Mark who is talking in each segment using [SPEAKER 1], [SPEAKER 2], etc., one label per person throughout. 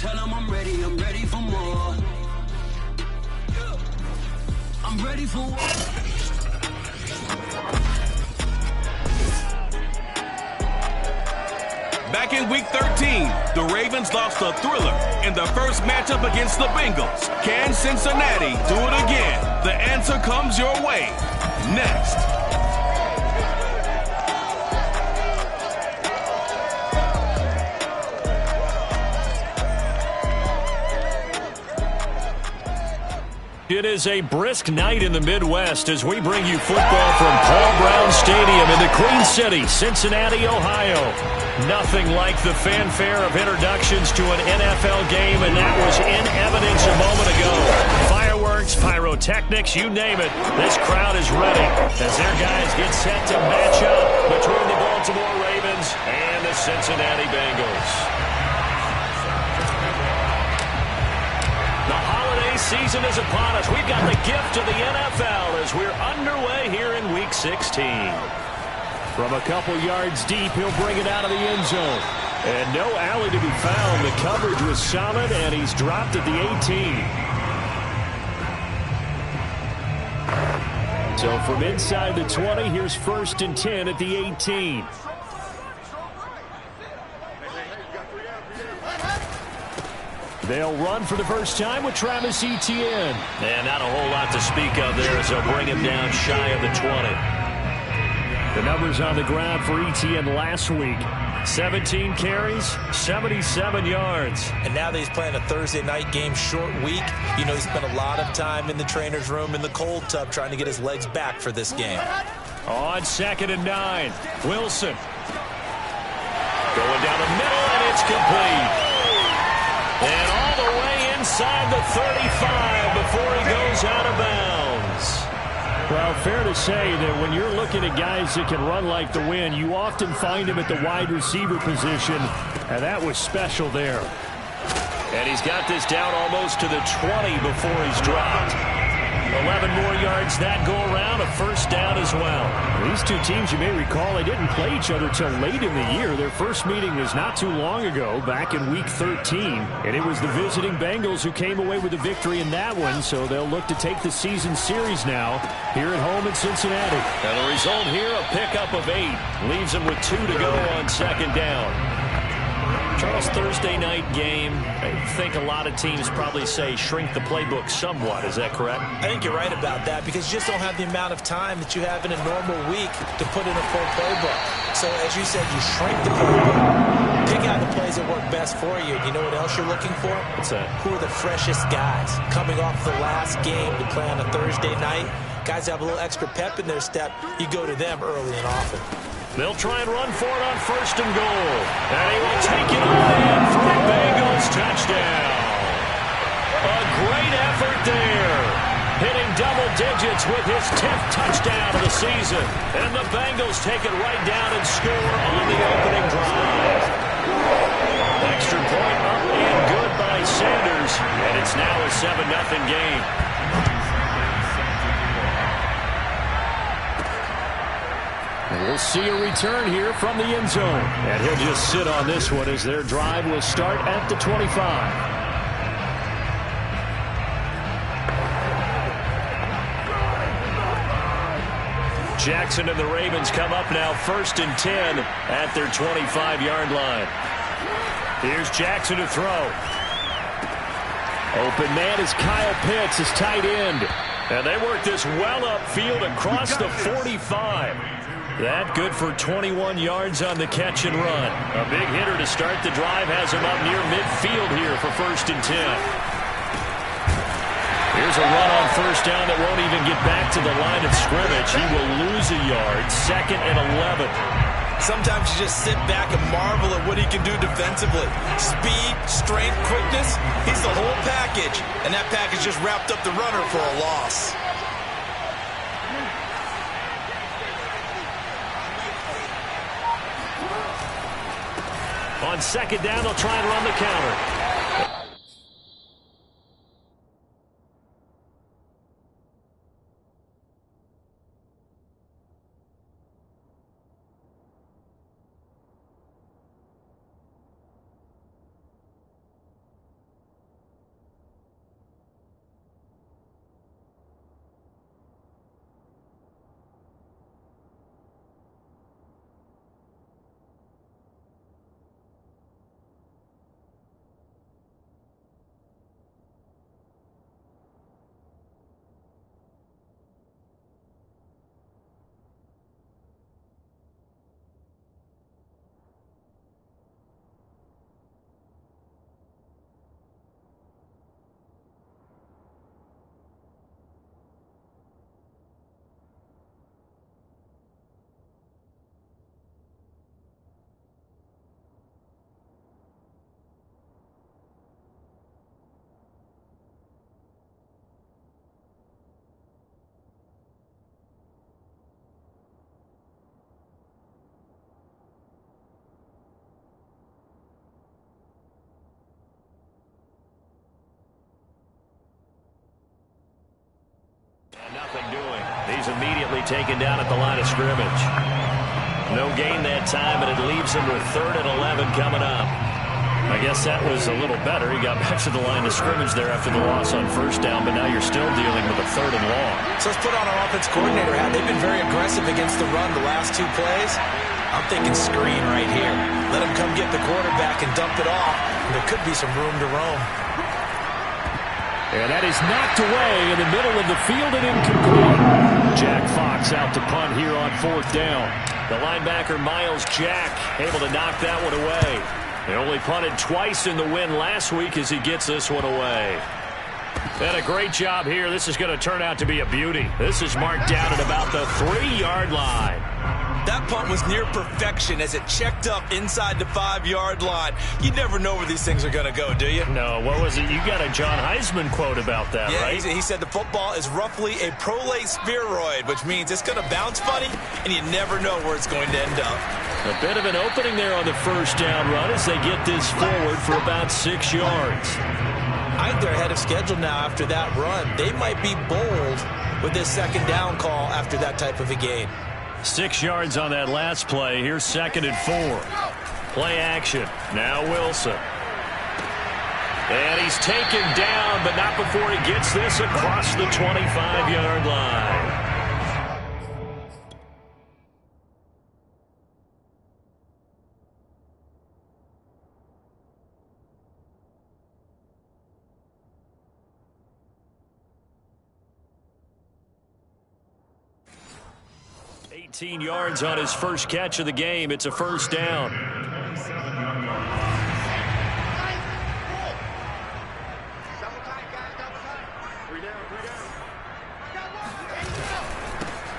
[SPEAKER 1] tell them I'm ready for more. I'm ready for war.
[SPEAKER 2] Back in Week 13, the Ravens lost a thriller in the first matchup against the Bengals. Can Cincinnati do it again? The answer comes your way next.
[SPEAKER 3] It is a brisk night in the Midwest as we bring you football from Paul Brown Stadium in the Queen City, Cincinnati, Ohio. Nothing like the fanfare of introductions to an NFL game, and that was in evidence a moment ago. Fireworks, pyrotechnics, you name it. This crowd is ready as their guys get set to match up between the Baltimore Ravens and the Cincinnati Bengals. Season is upon us. We've got the gift of the NFL as we're underway here in Week 16. From a couple yards deep, he'll bring it out of the end zone. And no alley to be found. The coverage was solid, and he's dropped at the 18. So from inside the 20, here's 1st and 10 at the 18. They'll run for the first time with Travis Etienne. And not a whole lot to speak of there as they'll bring him down shy of the 20. The numbers on the ground for Etienne last week. 17 carries, 77 yards.
[SPEAKER 4] And now that he's playing a Thursday night game, short week, you know he spent a lot of time in the trainer's room in the cold tub trying to get his legs back for this game.
[SPEAKER 3] On 2nd and 9, Wilson. Going down the middle, and it's complete. And all the way inside the 35 before he goes out of bounds. Well, fair to say that when you're looking at guys that can run like the wind, you often find him at the wide receiver position, and that was special there. And he's got this down almost to the 20 before he's dropped. 11 more yards that go around, a first down as well. These two teams, you may recall, they didn't play each other till late in the year. Their first meeting was not too long ago, back in Week 13. And it was the visiting Bengals who came away with the victory in that one, so they'll look to take the season series now here at home in Cincinnati. And the result here, a pickup of 8. Leaves them with 2 to go on 2nd down. Charles, Thursday night game, I think a lot of teams probably say shrink the playbook somewhat. Is that correct?
[SPEAKER 4] I think you're right about that because you just don't have the amount of time that you have in a normal week to put in a full playbook. So, as you said, you shrink the playbook, pick out the plays that work best for you. And you know what else you're looking for?
[SPEAKER 3] What's that?
[SPEAKER 4] Who are the freshest guys coming off the last game to play on a Thursday night? Guys have a little extra pep in their step. You go to them early and often.
[SPEAKER 3] They'll try and run for it on 1st and goal. And he will take it all in for a Bengals touchdown. A great effort there. Hitting double digits with his 10th touchdown of the season. And the Bengals take it right down and score on the opening drive. Extra point up and good by Sanders. And it's now a 7-0 game. We'll see a return here from the end zone. And he'll just sit on this one as their drive will start at the 25. Jackson and the Ravens come up now 1st and 10 at their 25-yard line. Here's Jackson to throw. Open man is Kyle Pitts, his tight end. And they work this well upfield across the 45. That good for 21 yards on the catch and run. A big hitter to start the drive has him up near midfield here for 1st and 10. Here's a run on 1st down that won't even get back to the line of scrimmage. He will lose a yard. 2nd and 11.
[SPEAKER 4] Sometimes you just sit back and marvel at what he can do defensively. Speed, strength, quickness, he's the whole package. And that package just wrapped up the runner for a loss.
[SPEAKER 3] On 2nd down, they'll try and run the counter. nothing doing. He's immediately taken down at the line of scrimmage. No gain that time, and it leaves him with 3rd and 11 coming up. I guess that was a little better. He got back to the line of scrimmage there after the loss on 1st down, but now you're still dealing with a 3rd and long.
[SPEAKER 4] So let's put on our offense coordinator hat. They've been very aggressive against the run the last 2 plays. I'm thinking screen right here. Let him come get the quarterback and dump it off. And there could be some room to roam.
[SPEAKER 3] And that is knocked away in the middle of the field and incomplete. Jack Fox out to punt here on 4th down. The linebacker Miles Jack able to knock that one away. He only punted twice in the win last week as he gets this one away. And a great job here. This is going to turn out to be a beauty. This is marked down at about the 3-yard line.
[SPEAKER 4] That punt was near perfection as it checked up inside the 5-yard line. You never know where these things are going to go, do you?
[SPEAKER 3] No, what was it? You got a John Heisman quote about that,
[SPEAKER 4] yeah,
[SPEAKER 3] right?
[SPEAKER 4] He said the football is roughly a prolate spheroid, which means it's going to bounce funny, and you never know where it's going to end up.
[SPEAKER 3] A bit of an opening there on the 1st down run as they get this forward for about 6 yards.
[SPEAKER 4] I think they're ahead of schedule now after that run. They might be bold with this 2nd down call after that type of a gain.
[SPEAKER 3] 6 yards on that last play. Here's 2nd and 4. Play action. Now Wilson. And he's taken down, but not before he gets this across the 25-yard line. Yards on his first catch of the game. It's a 1st down.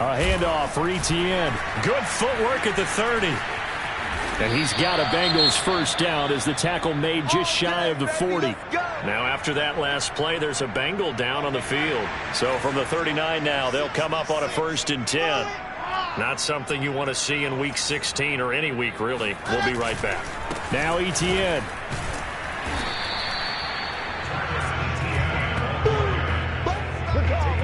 [SPEAKER 3] A handoff for Etienne. Good footwork at the 30. And he's got a Bengals 1st down as the tackle made just shy of the 40. Now after that last play, there's a Bengal down on the field. So from the 39 now, they'll come up on a 1st and 10. Not something you want to see in Week 16 or any week, really. We'll be right back. Now Etienne.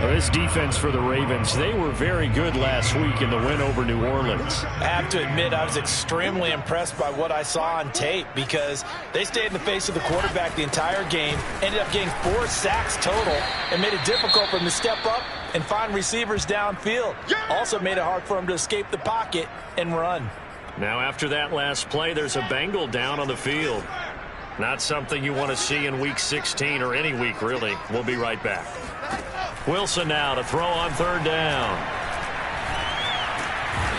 [SPEAKER 3] This defense for the Ravens, they were very good last week in the win over New Orleans.
[SPEAKER 4] I have to admit, I was extremely impressed by what I saw on tape because they stayed in the face of the quarterback the entire game, ended up getting 4 sacks total, and made it difficult for him to step up and find receivers downfield. Also made it hard for him to escape the pocket and run.
[SPEAKER 3] Now after that last play, there's a Bengal down on the field. Not something you want to see in Week 16 or any week, really. We'll be right back. Wilson now to throw on 3rd down.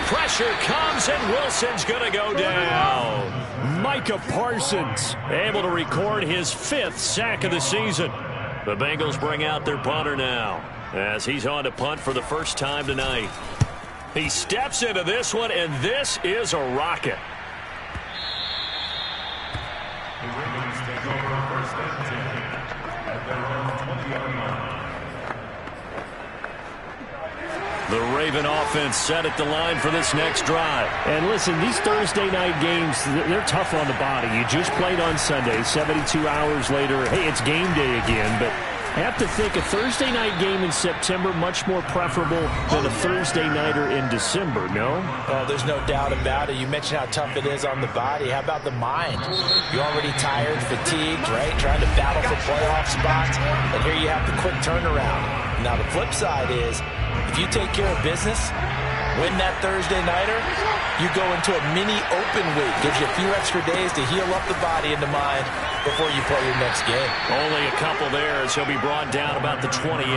[SPEAKER 3] Pressure comes, and Wilson's going to go down. Micah Parsons able to record his 5th sack of the season. The Bengals bring out their punter now as he's on to punt for the first time tonight. He steps into this one, and this is a rocket. The Raven offense set at the line for this next drive. And listen, these Thursday night games, they're tough on the body. You just played on Sunday, 72 hours later. Hey, it's game day again, but I have to think a Thursday night game in September much more preferable than a Thursday nighter in December, no?
[SPEAKER 4] Oh, there's no doubt about it. You mentioned how tough it is on the body. How about the mind? You're already tired, fatigued, right? Trying to battle for playoff spots. And here you have the quick turnaround. Now, the flip side is, if you take care of business, win that Thursday nighter, you go into a mini open week. Gives you a few extra days to heal up the body and the mind before you play your next game.
[SPEAKER 3] Only a couple there as he'll be brought down about the 28.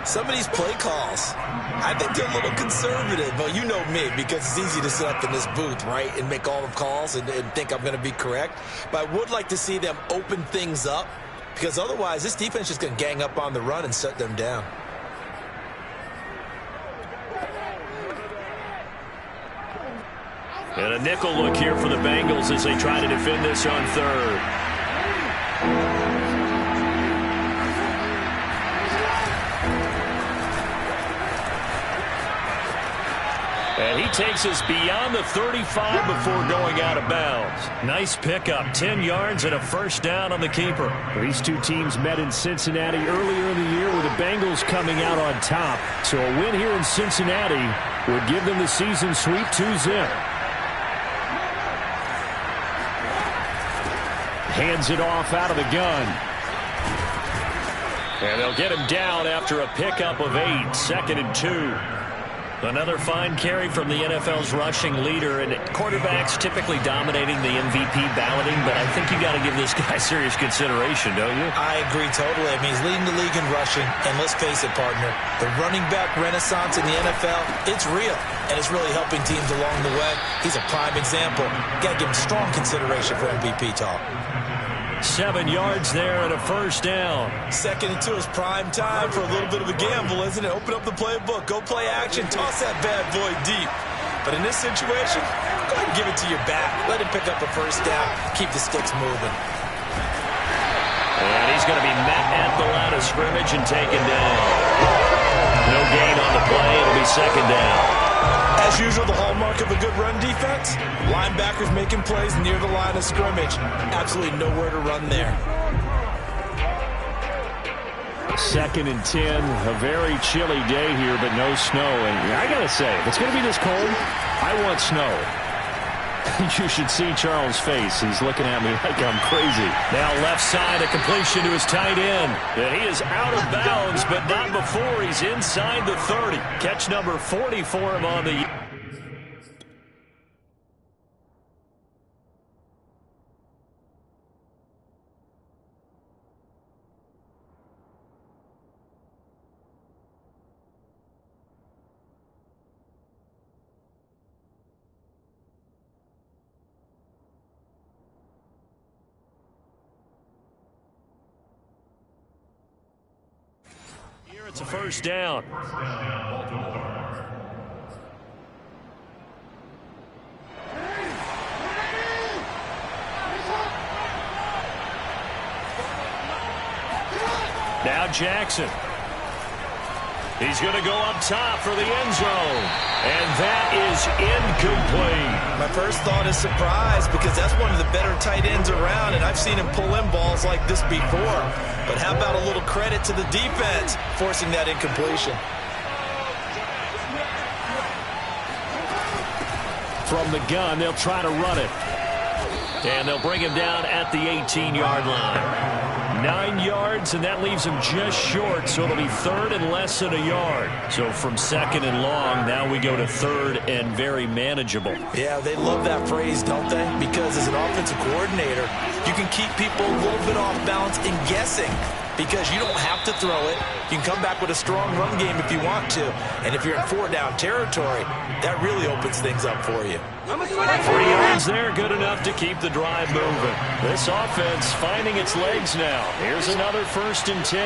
[SPEAKER 4] Some of these play calls, I think they're a little conservative. But you know me, because it's easy to sit up in this booth, right, and make all the calls and think I'm going to be correct. But I would like to see them open things up, because otherwise this defense is going to gang up on the run and shut them down.
[SPEAKER 3] And a nickel look here for the Bengals as they try to defend this on 3rd. And he takes us beyond the 35 before going out of bounds. Nice pickup, 10 yards and a first down on the keeper.
[SPEAKER 5] These two teams met in Cincinnati earlier in the year with the Bengals coming out on top. So a win here in Cincinnati would give them the season sweep 2-zip. Hands it off out of the gun.
[SPEAKER 3] And they'll get him down after a pickup of 8, 2nd and 2. Another fine carry from the NFL's rushing leader, and quarterbacks typically dominating the MVP balloting, but I think you got to give this guy serious consideration, don't you?
[SPEAKER 4] I agree totally. I mean, he's leading the league in rushing, and let's face it, partner, the running back renaissance in the NFL, it's real, and it's really helping teams along the way. He's a prime example. Got to give him strong consideration for MVP talk.
[SPEAKER 3] 7 yards there and a first down.
[SPEAKER 4] 2nd and 2 is prime time for a little bit of a gamble, isn't it? Open up the playbook, go play action, toss that bad boy deep. But in this situation, go ahead and give it to your back. Let him pick up a first down. Keep the sticks moving.
[SPEAKER 3] And he's going to be met at the line of scrimmage and taken down. No gain on the play. It'll be 2nd down.
[SPEAKER 4] As usual, the hallmark of a good run defense, linebackers making plays near the line of scrimmage. Absolutely nowhere to run there.
[SPEAKER 5] 2nd and 10, a very chilly day here, but no snow. And I got to say, if it's going to be this cold, I want snow. You should see Charles' face. He's looking at me like I'm crazy.
[SPEAKER 3] Now left side, a completion to his tight end. And he is out of bounds, but not before he's inside the 30. Catch number 40 for him on the... It's a first down. Now Jackson. He's going to go up top for the end zone. And that is incomplete.
[SPEAKER 4] My first thought is surprise, because that's one of the better tight ends around, and I've seen him pull in balls like this before. But how about a little credit to the defense forcing that incompletion?
[SPEAKER 5] From the gun, they'll try to run it.
[SPEAKER 3] And they'll bring him down at the 18-yard line. 9 yards, and that leaves him just short, so it'll be 3rd and less than a yard. So from 2nd and long, now we go to 3rd and very manageable.
[SPEAKER 4] Yeah, they love that phrase, don't they? Because as an offensive coordinator, you can keep people a little bit off balance and guessing, because you don't have to throw it. You can come back with a strong run game if you want to. And if you're in 4-down territory, that really opens things up for you.
[SPEAKER 3] 3 yards there, good enough to keep the drive moving. This offense finding its legs now. Here's another 1st and 10.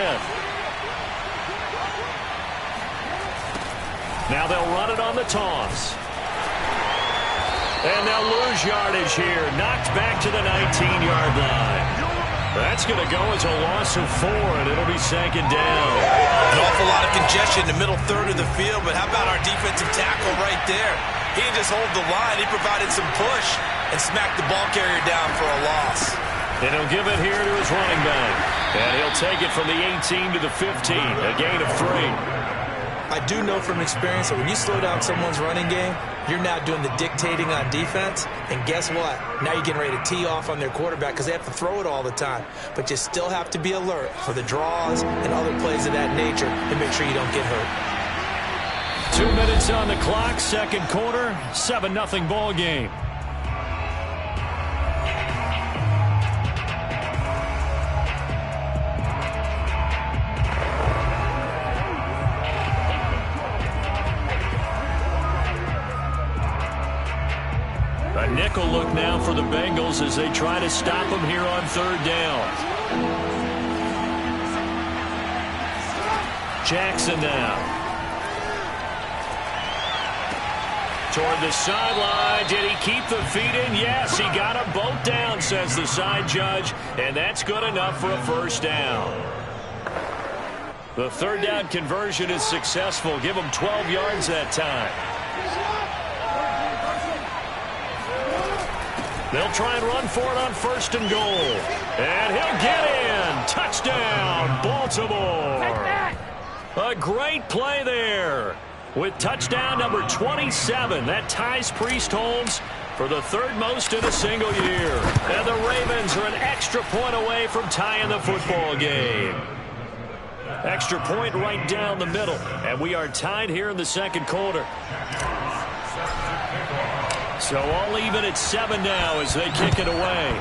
[SPEAKER 3] Now they'll run it on the toss. And they'll lose yardage here. Knocked back to the 19-yard line. That's going to go as a loss of 4, and it'll be 2nd down.
[SPEAKER 4] An awful lot of congestion in the middle third of the field, but how about our defensive tackle right there? He didn't just hold the line. He provided some push and smacked the ball carrier down for a loss.
[SPEAKER 3] And he'll give it here to his running back. And he'll take it from the 18 to the 15, a gain of 3.
[SPEAKER 4] I do know from experience that when you slow down someone's running game, you're now doing the dictating on defense. And guess what? Now you're getting ready to tee off on their quarterback because they have to throw it all the time. But you still have to be alert for the draws and other plays of that nature and make sure you don't get hurt.
[SPEAKER 5] 2 minutes on the clock, 2nd quarter, 7-0 ball game.
[SPEAKER 3] A nickel look now for the Bengals as they try to stop him here on 3rd down. Jackson now. Toward the sideline. Did he keep the feet in? Yes, he got them both down, says the side judge, and that's good enough for a 1st down. The 3rd down conversion is successful. Give him 12 yards that time. They'll try and run for it on 1st and goal. And he'll get in. Touchdown, Baltimore. A great play there. With touchdown number 27, that ties Priest-Holmes for the 3rd most in a single year. And the Ravens are an extra point away from tying the football game. Extra point right down the middle. And we are tied here in the 2nd quarter. So all even at 7 now as they kick it away.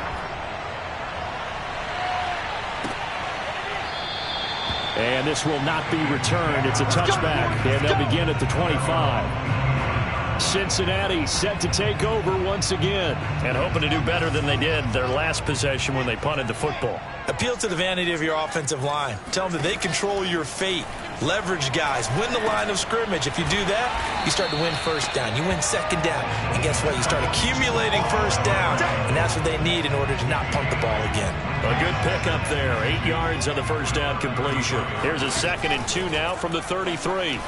[SPEAKER 3] And this will not be returned. It's a touchback, and they'll begin at the 25. Cincinnati set to take over once again. And hoping to do better than they did their last possession when they punted the football.
[SPEAKER 4] Appeal to the vanity of your offensive line. Tell them that they control your fate. Leverage guys. Win the line of scrimmage. If you do that, you start to win 1st down. You win 2nd down. And guess what? You start accumulating 1st down. And that's what they need in order to not punt the ball again.
[SPEAKER 3] A good pickup there. 8 yards on the 1st down completion. Here's a 2nd and 2 now from the 33.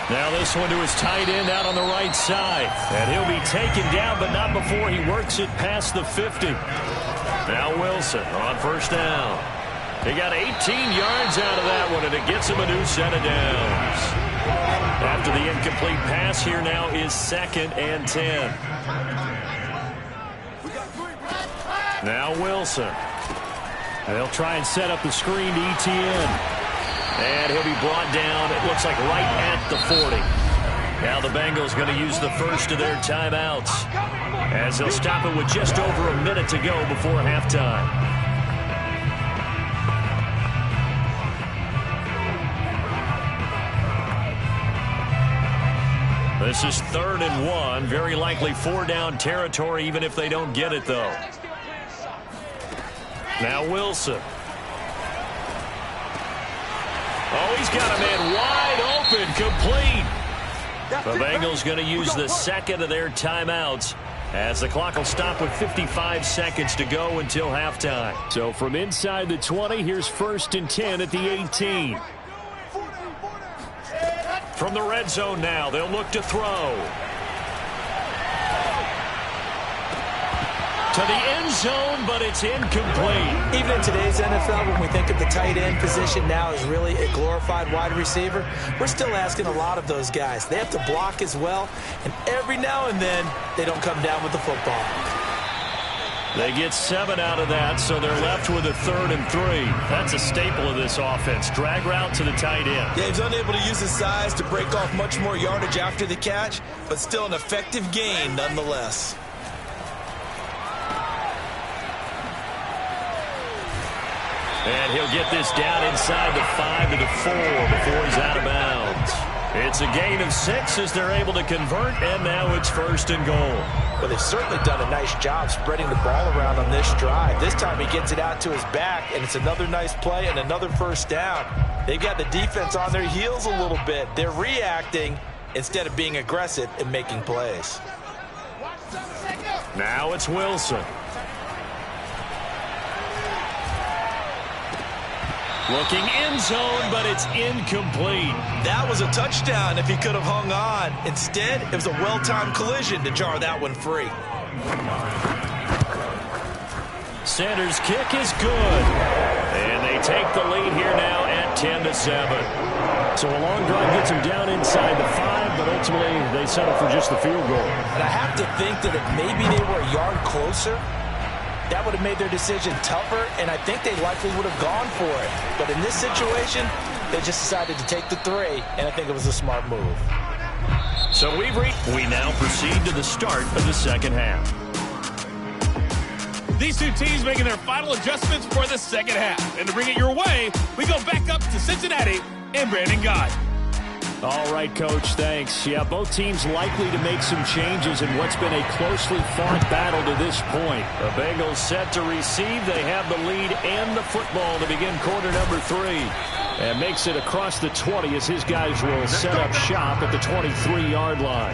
[SPEAKER 3] Now this one to his tight end out on the right side. And he'll be taken down, but not before he works it past the 50. Now Wilson on 1st down. He got 18 yards out of that one, and it gets him a new set of downs. After the incomplete pass, here now is 2nd and 10. Now Wilson. They'll try and set up the screen to ETN. And he'll be brought down, it looks like right at the 40. Now the Bengals going to use the first of their timeouts as they'll stop it with just over a minute to go before halftime. This is 3rd and 1. Very likely 4-down territory, even if they don't get it, though. Now Wilson. Oh, he's got a man wide open, complete. The Bengals going to use the 2nd of their timeouts as the clock will stop with 55 seconds to go until halftime. So from inside the 20, here's 1st and 10 at the 18. From the red zone now, they'll look to throw. To the end zone, but it's incomplete.
[SPEAKER 4] Even in today's NFL, when we think of the tight end position now as really a glorified wide receiver, we're still asking a lot of those guys. They have to block as well, and every now and then, they don't come down with the football.
[SPEAKER 3] They get 7 out of that, so they're left with a 3rd and 3. That's a staple of this offense. Drag route to the tight end.
[SPEAKER 4] Yeah, he's unable to use his size to break off much more yardage after the catch, but still an effective gain nonetheless.
[SPEAKER 3] And he'll get this down inside the 5 to the 4 before he's out of bounds. It's a gain of 6 as they're able to convert, and now it's 1st and goal.
[SPEAKER 4] Well, they've certainly done a nice job spreading the ball around on this drive. This time he gets it out to his back, and it's another nice play and another 1st down. They've got the defense on their heels a little bit. They're reacting instead of being aggressive and making plays.
[SPEAKER 3] Now it's Wilson. Looking end zone, but it's incomplete.
[SPEAKER 4] That was a touchdown if he could have hung on. Instead, it was a well-timed collision to jar that one free.
[SPEAKER 3] Sanders' kick is good. And they take the lead here now at 10-7. So a long drive gets them down inside the 5, but ultimately they settle for just the field goal.
[SPEAKER 4] And I have to think that if maybe they were a yard closer, that would have made their decision tougher, and I think they likely would have gone for it. But in this situation, they just decided to take the 3, and I think it was a smart move.
[SPEAKER 3] So we now proceed to the start of the 2nd half.
[SPEAKER 6] These two teams making their final adjustments for the 2nd half. And to bring it your way, we go back up to Cincinnati and Brandon Gott.
[SPEAKER 5] All right, Coach, thanks. Yeah, both teams likely to make some changes in what's been a closely fought battle to this point.
[SPEAKER 3] The Bengals set to receive. They have the lead and the football to begin quarter number 3.
[SPEAKER 5] And makes it across the 20 as his guys will set up shop at the 23-yard line.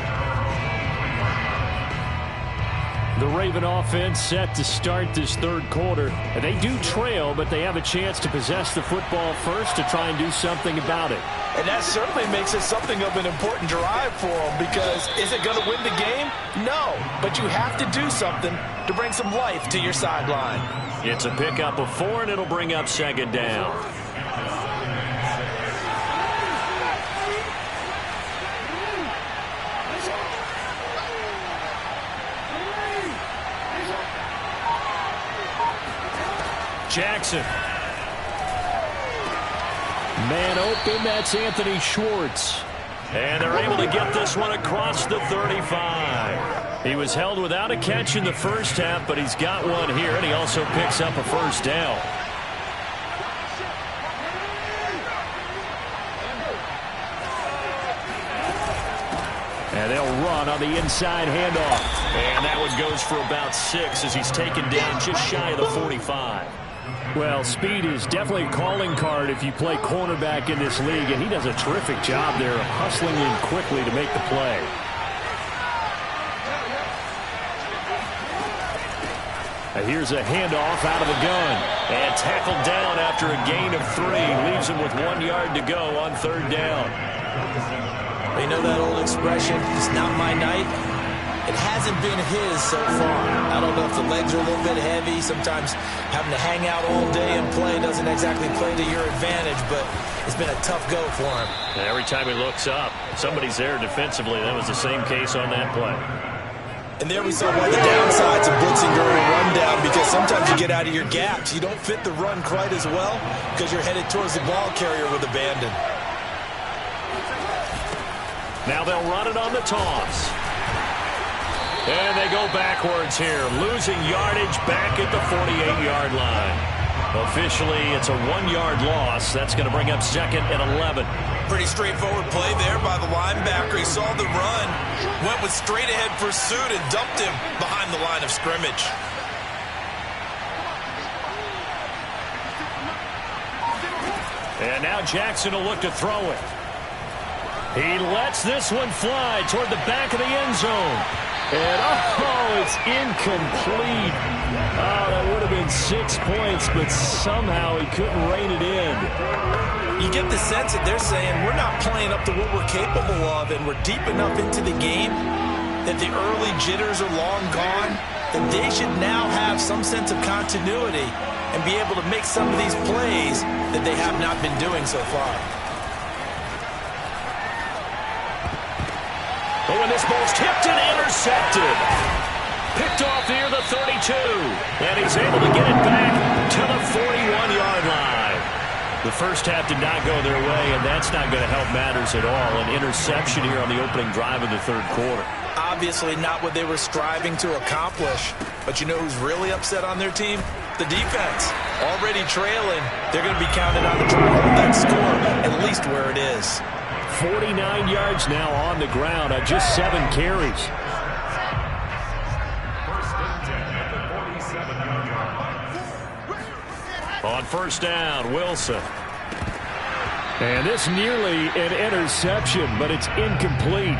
[SPEAKER 5] The Raven offense set to start this third quarter. They do trail, but they have a chance to possess the football first to try and do something about it.
[SPEAKER 4] And that certainly makes it something of an important drive for them, because is it going to win the game? No, but you have to do something to bring some life to your sideline.
[SPEAKER 3] It's a pickup of 4, and it'll bring up second down.
[SPEAKER 5] Jackson. Man open, that's Anthony Schwartz.
[SPEAKER 3] And they're able to get this one across the 35.
[SPEAKER 5] He was held without a catch in the first half, but he's got one here, and he also picks up a first down. And they'll run on the inside handoff.
[SPEAKER 3] And that one goes for about 6 as he's taken down just shy of the 45.
[SPEAKER 5] Well, speed is definitely a calling card if you play cornerback in this league, and he does a terrific job there of hustling in quickly to make the play. And here's a handoff out of the gun.
[SPEAKER 3] And tackled down after a gain of 3. Leaves him with 1 yard to go on third down.
[SPEAKER 4] You know that old expression, it's not my night? It hasn't been his so far. I don't know if the legs are a little bit heavy. Sometimes having to hang out all day and play doesn't exactly play to your advantage, but it's been a tough go for him.
[SPEAKER 3] And every time he looks up, somebody's there defensively. That was the same case on that play.
[SPEAKER 4] And there we saw one of the downsides of blitzing during a rundown, because sometimes you get out of your gaps. You don't fit the run quite as well because you're headed towards the ball carrier with abandon.
[SPEAKER 3] Now they'll run it on the toss. And they go backwards here, losing yardage back at the 48-yard line. Officially, it's a 1-yard loss. That's going to bring up second and 11.
[SPEAKER 4] Pretty straightforward play there by the linebacker. He saw the run, went with straight-ahead pursuit, and dumped him behind the line of scrimmage.
[SPEAKER 5] And now Jackson will look to throw it. He lets this one fly toward the back of the end zone. And, it's incomplete. Oh, that would have been 6 points, but somehow he couldn't rein it in.
[SPEAKER 4] You get the sense that they're saying we're not playing up to what we're capable of, and we're deep enough into the game that the early jitters are long gone, that they should now have some sense of continuity and be able to make some of these plays that they have not been doing so far.
[SPEAKER 3] But when this ball's tipped and intercepted. Picked off near the 32. And he's able to get it back to the 41-yard line.
[SPEAKER 5] The first half did not go their way, and that's not going to help matters at all. An interception here on the opening drive of the third quarter.
[SPEAKER 4] Obviously not what they were striving to accomplish. But you know who's really upset on their team? The defense. Already trailing. They're going to be counted on to try to hold that score at least where it is.
[SPEAKER 5] 49 yards now on the ground on just 7 carries.
[SPEAKER 3] On first down, Wilson.
[SPEAKER 5] And this nearly an interception, but it's incomplete.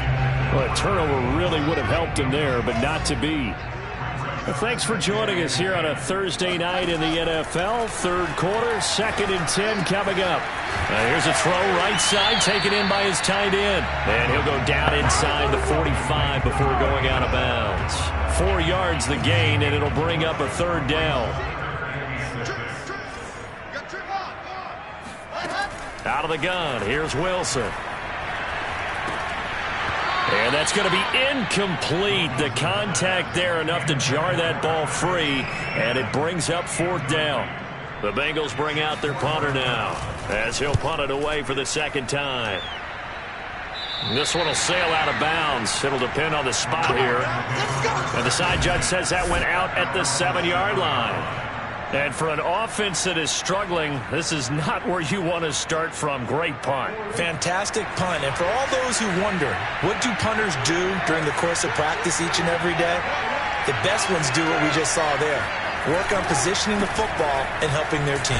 [SPEAKER 5] Well, a turnover really would have helped him there, but not to be. Well, thanks for joining us here on a Thursday night in the NFL. Third quarter, 2nd and 10 coming up. Here's a throw right side, taken in by his tight end.
[SPEAKER 3] And he'll go down inside the 45 before going out of bounds.
[SPEAKER 5] 4 yards the gain, and it'll bring up a third down.
[SPEAKER 3] Out of the gun, here's Wilson.
[SPEAKER 5] And that's going to be incomplete. The contact there enough to jar that ball free, and it brings up 4th down.
[SPEAKER 3] The Bengals bring out their punter now as he'll punt it away for the 2nd time. This one will sail out of bounds. It'll depend on the spot here. And the side judge says that went out at the 7-yard line.
[SPEAKER 5] And for an offense that is struggling, this is not where you want to start from. Great punt.
[SPEAKER 4] Fantastic punt. And for all those who wonder, what do punters do during the course of practice each and every day? The best ones do what we just saw there. Work on positioning the football and helping their team.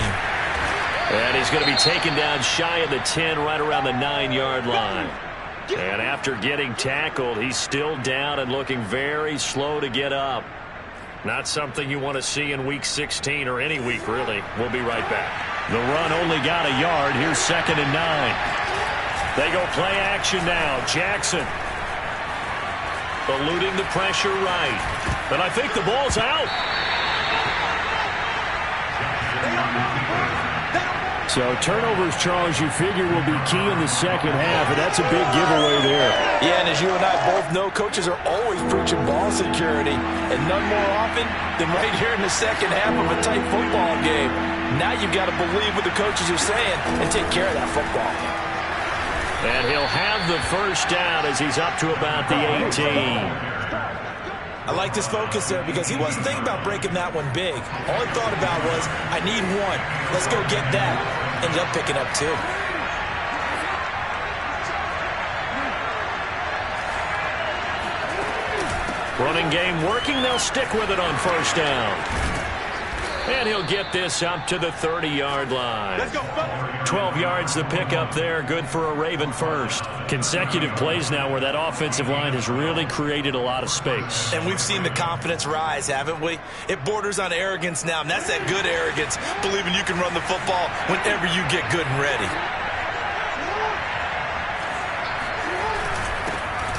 [SPEAKER 3] And he's going to be taken down shy of the 10, right around the 9-yard line. And after getting tackled, he's still down and looking very slow to get up. Not something you want to see in Week 16 or any week, really. We'll be right back. The run only got a yard. Here's 2nd and 9. They go play action now. Jackson eluding the pressure right. But I think the ball's out.
[SPEAKER 5] So turnovers, Charles, you figure will be key in the second half, and that's a big giveaway there.
[SPEAKER 4] Yeah, and as you and I both know, coaches are always preaching ball security, and none more often than right here in the second half of a tight football game. Now you've got to believe what the coaches are saying and take care of that football.
[SPEAKER 3] And he'll have the first down as he's up to about the 18.
[SPEAKER 4] I like this focus there because he wasn't thinking about breaking that one big. All he thought about was, I need one. Let's go get that. Ended up picking up 2.
[SPEAKER 3] Running game working. They'll stick with it on first down. And he'll get this up to the 30-yard line.
[SPEAKER 6] Let's go.
[SPEAKER 3] 12 yards to pick up there. Good for a Raven first. Consecutive plays now where that offensive line has really created a lot of space.
[SPEAKER 4] And we've seen the confidence rise, haven't we? It borders on arrogance now, and that's that good arrogance, believing you can run the football whenever you get good and ready.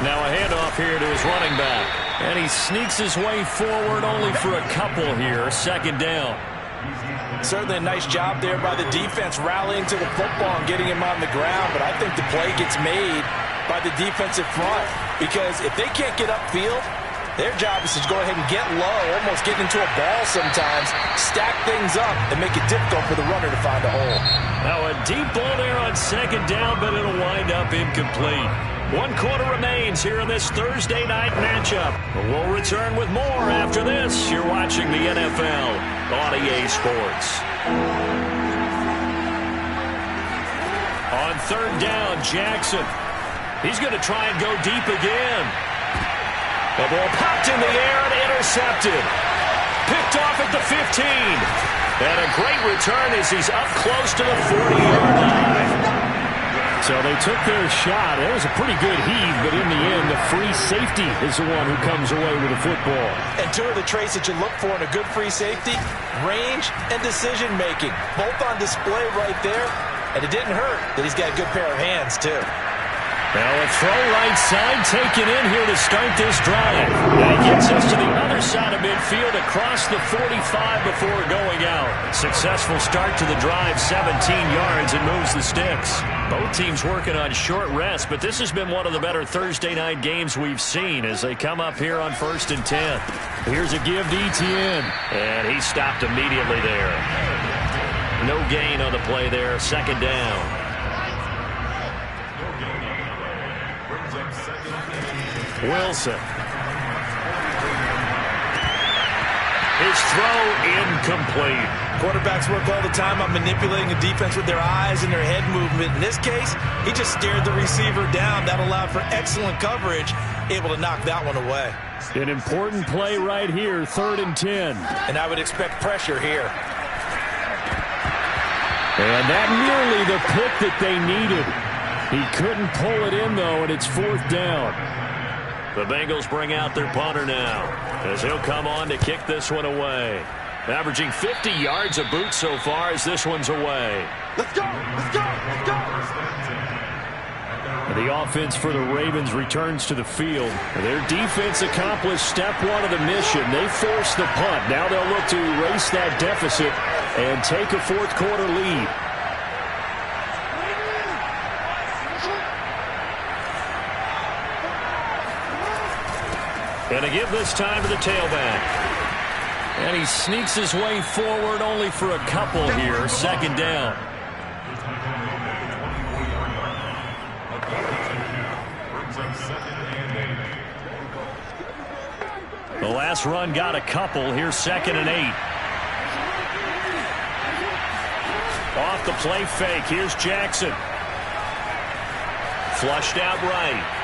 [SPEAKER 3] Now a handoff here to his running back. And he sneaks his way forward only for a couple here. 2nd down.
[SPEAKER 4] Certainly a nice job there by the defense rallying to the football and getting him on the ground. But I think the play gets made by the defensive front because if they can't get upfield, their job is to go ahead and get low, almost get into a ball sometimes, stack things up, and make it difficult for the runner to find a hole.
[SPEAKER 3] Now a deep ball there on 2nd down, but it'll wind up incomplete. 1 quarter remains here in this Thursday night matchup. We'll return with more after this. You're watching the NFL on EA Sports. On 3rd down, Jackson. He's going to try and go deep again. The ball popped in the air and intercepted. Picked off at the 15. And a great return as he's up close to the 40-yard line.
[SPEAKER 5] So they took their shot. It was a pretty good heave, but in the end, the free safety is the one who comes away with the football.
[SPEAKER 4] And 2 of the traits that you look for in a good free safety, range and decision-making, both on display right there. And it didn't hurt that he's got a good pair of hands, too.
[SPEAKER 3] Now a throw right side taken in here to start this drive. And he gets us to the other side of midfield across the 45 before going out. Successful start to the drive, 17 yards, and moves the sticks. Both teams working on short rest, but this has been one of the better Thursday night games we've seen as they come up here on 1st and 10.
[SPEAKER 5] Here's a give to Etienne.
[SPEAKER 3] And he stopped immediately there. No gain on the play there, 2nd down. Wilson. His throw incomplete.
[SPEAKER 4] Quarterbacks work all the time on manipulating a defense with their eyes and their head movement. In this case, he just stared the receiver down. That allowed for excellent coverage, able to knock that one away.
[SPEAKER 5] An important play right here, 3rd and 10.
[SPEAKER 4] And I would expect pressure here.
[SPEAKER 5] And that nearly the pick that they needed. He couldn't pull it in, though, and it's 4th down.
[SPEAKER 3] The Bengals bring out their punter now as he'll come on to kick this one away. Averaging 50 yards a boot so far as this one's away.
[SPEAKER 6] Let's go. Let's go. Let's go.
[SPEAKER 5] The offense for the Ravens returns to the field. Their defense accomplished step 1 of the mission. They forced the punt. Now they'll look to erase that deficit and take a 4th quarter lead.
[SPEAKER 3] And a give this time to the tailback.
[SPEAKER 5] And he sneaks his way forward only for a couple here. 2nd down. The last run got a couple. Here's 2nd and 8. Off the play fake. Here's Jackson. Flushed out right.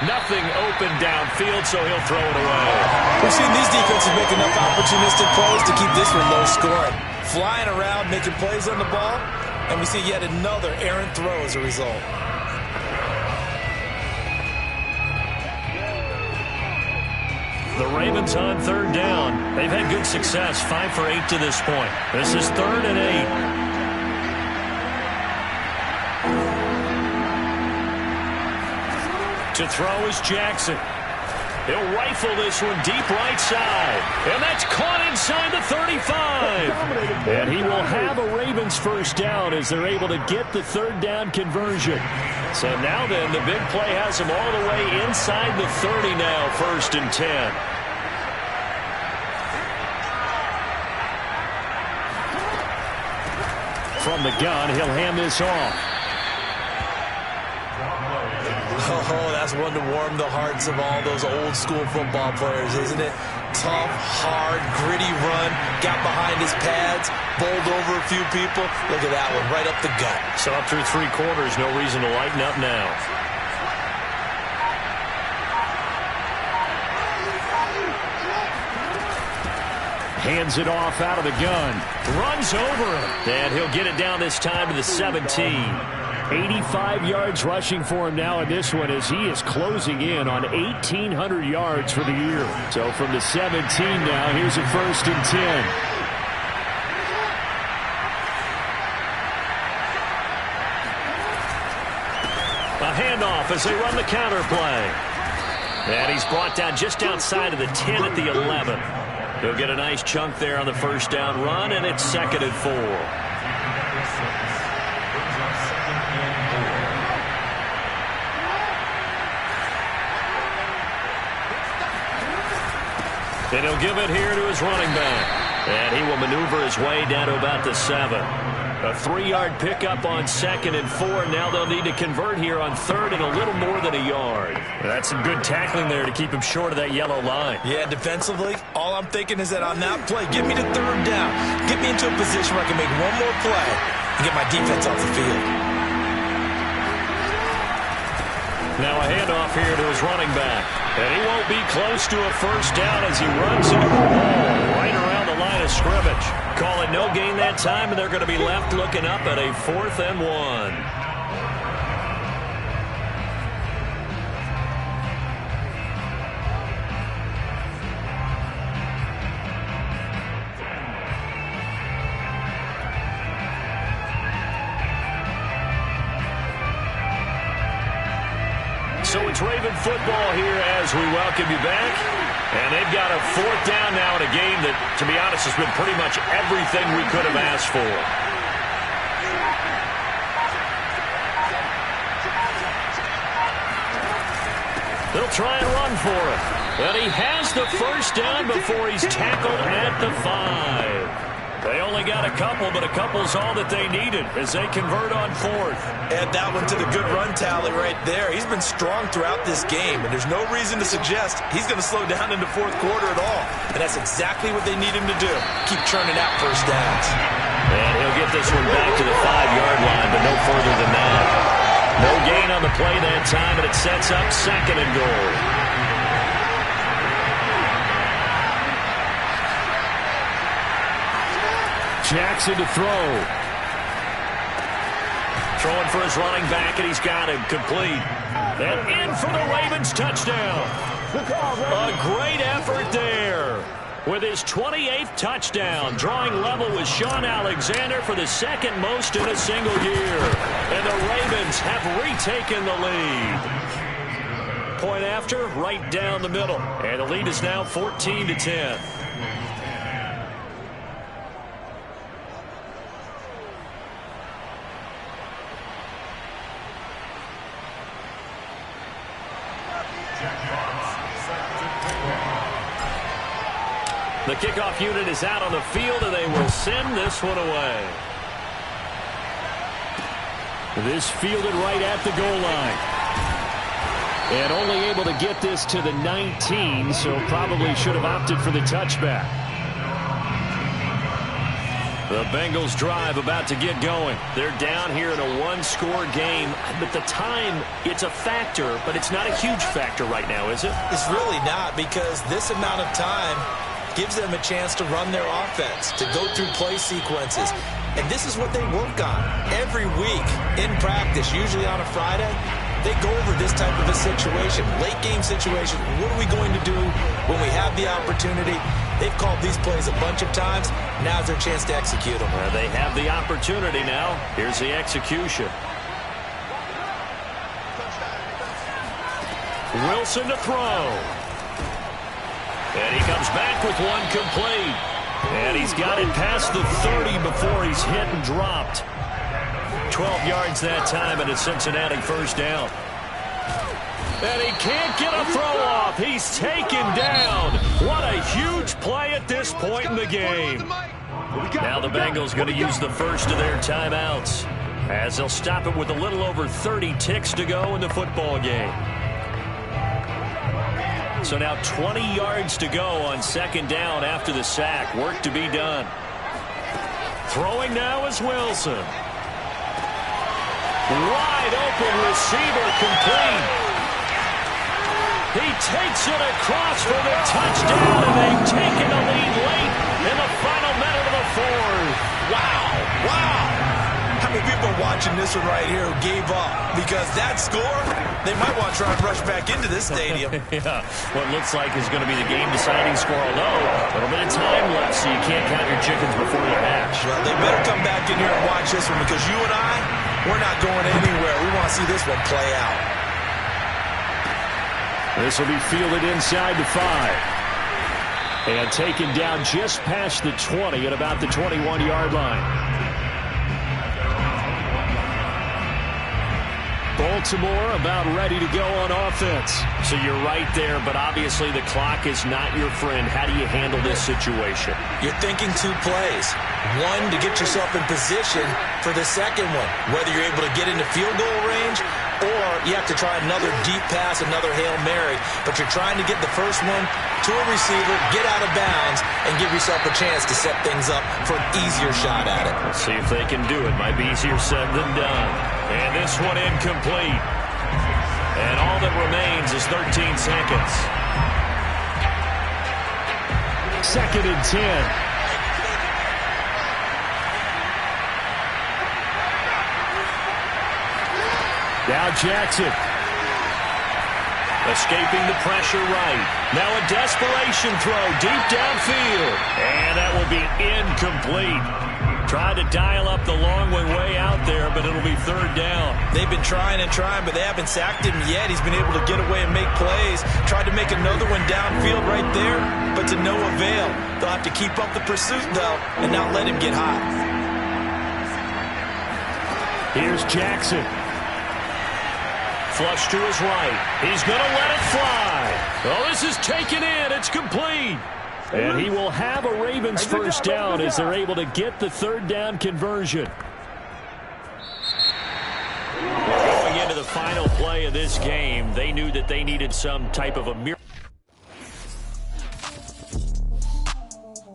[SPEAKER 5] Nothing open downfield, so he'll throw it away.
[SPEAKER 4] We've seen these defenses make enough opportunistic plays to keep this one low scoring. Flying around, making plays on the ball, and we see yet another errant throw as a result.
[SPEAKER 3] The Ravens on third down. They've had good success, 5 for 8 to this point. This is 3rd and 8. To throw is Jackson. He'll rifle this one deep right side. And that's caught inside the 35. And he will have a Ravens first down as they're able to get the 3rd down conversion. So now then, the big play has him all the way inside the 30 now, 1st and 10. From the gun, he'll hand this off.
[SPEAKER 4] Oh, that's one to warm the hearts of all those old school football players, isn't it? Tough, hard, gritty run, got behind his pads, bowled over a few people. Look at that one, right up the gut.
[SPEAKER 3] So up through 3 quarters, no reason to lighten up now. Hands it off out of the gun. Runs over him. And he'll get it down this time to the 17. 85 yards rushing for him now in this one as he is closing in on 1,800 yards for the year. So from the 17 now, here's a 1st and 10. A handoff as they run the counter play. And he's brought down just outside of the 10 at the 11. He'll get a nice chunk there on the 1st down run, and it's 2nd and 4. And he'll give it here to his running back. And he will maneuver his way down to about the 7. A 3-yard pickup on 2nd and 4. Now they'll need to convert here on 3rd and a little more than a yard. That's some good tackling there to keep him short of that yellow line.
[SPEAKER 4] Yeah, defensively, all I'm thinking is that on that play, get me to 3rd down. Get me into a position where I can make one more play and get my defense off the field.
[SPEAKER 3] Now a handoff here to his running back. And he won't be close to a 1st down as he runs into the wall right around the line of scrimmage. Call it no gain that time, and they're going to be left looking up at a 4th and 1. So it's Raven football here as we welcome you back. And they've got a 4th down now in a game that, to be honest, has been pretty much everything we could have asked for. They'll try and run for it. But he has the 1st down before he's tackled at the 5. They only got a couple, but a couple's all that they needed as they convert on 4th.
[SPEAKER 4] Add that one to the good run tally right there. He's been strong throughout this game, and there's no reason to suggest he's going to slow down in the 4th quarter at all. And that's exactly what they need him to do. Keep churning out 1st downs.
[SPEAKER 3] And he'll get this one back to the 5-yard line, but no further than that. No gain on the play that time, and it sets up 2nd and goal. Jackson to throw. Throwing for his running back, and he's got him complete. And in for the Ravens touchdown. A great effort there. With his 28th touchdown, drawing level with Sean Alexander for the 2nd most in a single year. And the Ravens have retaken the lead. Point after, right down the middle. And the lead is now 14-10. The kickoff unit is out on the field, and they will send this one away. This fielded right at the goal line. And only able to get this to the 19, so probably should have opted for the touchback. The Bengals drive about to get going. They're down here in a 1-score game. But the time, it's a factor, but it's not a huge factor right now, is it?
[SPEAKER 4] It's really not, because this amount of time gives them a chance to run their offense, to go through play sequences. And this is what they work on every week in practice, usually on a Friday. They go over this type of a situation, late game situation. What are we going to do when we have the opportunity? They've called these plays a bunch of times. Now's their chance to execute them.
[SPEAKER 3] They have the opportunity now. Here's the execution. Wilson to throw. And he comes back with one complete. And he's got it past the 30 before he's hit and dropped. 12 yards that time, and a Cincinnati first down. And he can't get a throw off. He's taken down. What a huge play at this point in the game. Now the Bengals going to use the first of their timeouts, as they'll stop it with a little over 30 ticks to go in the football game. So now 20 yards to go on second down after the sack. Work to be done. Throwing now is Wilson. Wide open receiver, complete. He takes it across for the touchdown, and they've taken the lead late in the final minute of the fourth.
[SPEAKER 4] Wow, wow. How many people are watching this one right here who gave up? Because that score, they might want to try and rush back into this stadium.
[SPEAKER 3] Yeah, what looks like is going to be the game-deciding score, although a little bit of time left, so you can't count your chickens before they hatch.
[SPEAKER 4] Well, they better come back in here and watch this one, because you and I, we're not going anywhere. We want to see this one play out.
[SPEAKER 5] This will be fielded inside the 5. And taken down just past the 20 at about the 21-yard line. Baltimore about ready to go on offense.
[SPEAKER 3] So you're right there, but obviously the clock is not your friend. How do you handle this situation?
[SPEAKER 4] You're thinking two plays. One, to get yourself in position for the second one, whether you're able to get into field goal range or you have to try another deep pass, another Hail Mary. But you're trying to get the first one to a receiver, get out of bounds, and give yourself a chance to set things up for an easier shot at it.
[SPEAKER 3] Let's see if they can do it. Might be easier said than done. And this one incomplete. And all that remains is 13 seconds.
[SPEAKER 5] 2nd and 10. Now Jackson.
[SPEAKER 3] Escaping the pressure right. Now a desperation throw deep downfield. And that will be incomplete. Tried to dial up the long one way out there, but it'll be third down.
[SPEAKER 4] They've been trying and trying, but they haven't sacked him yet. He's been able to get away and make plays. Tried to make another one downfield right there, but to no avail. They'll have to keep up the pursuit, though, and not let him get hot.
[SPEAKER 5] Here's Jackson.
[SPEAKER 3] Flush to his right. He's going to let it fly. Oh, this is taken in. It's complete.
[SPEAKER 5] And he will have a Ravens first down as they're able to get the third down conversion.
[SPEAKER 3] Going into the final play of this game, they knew that they needed some type of a miracle.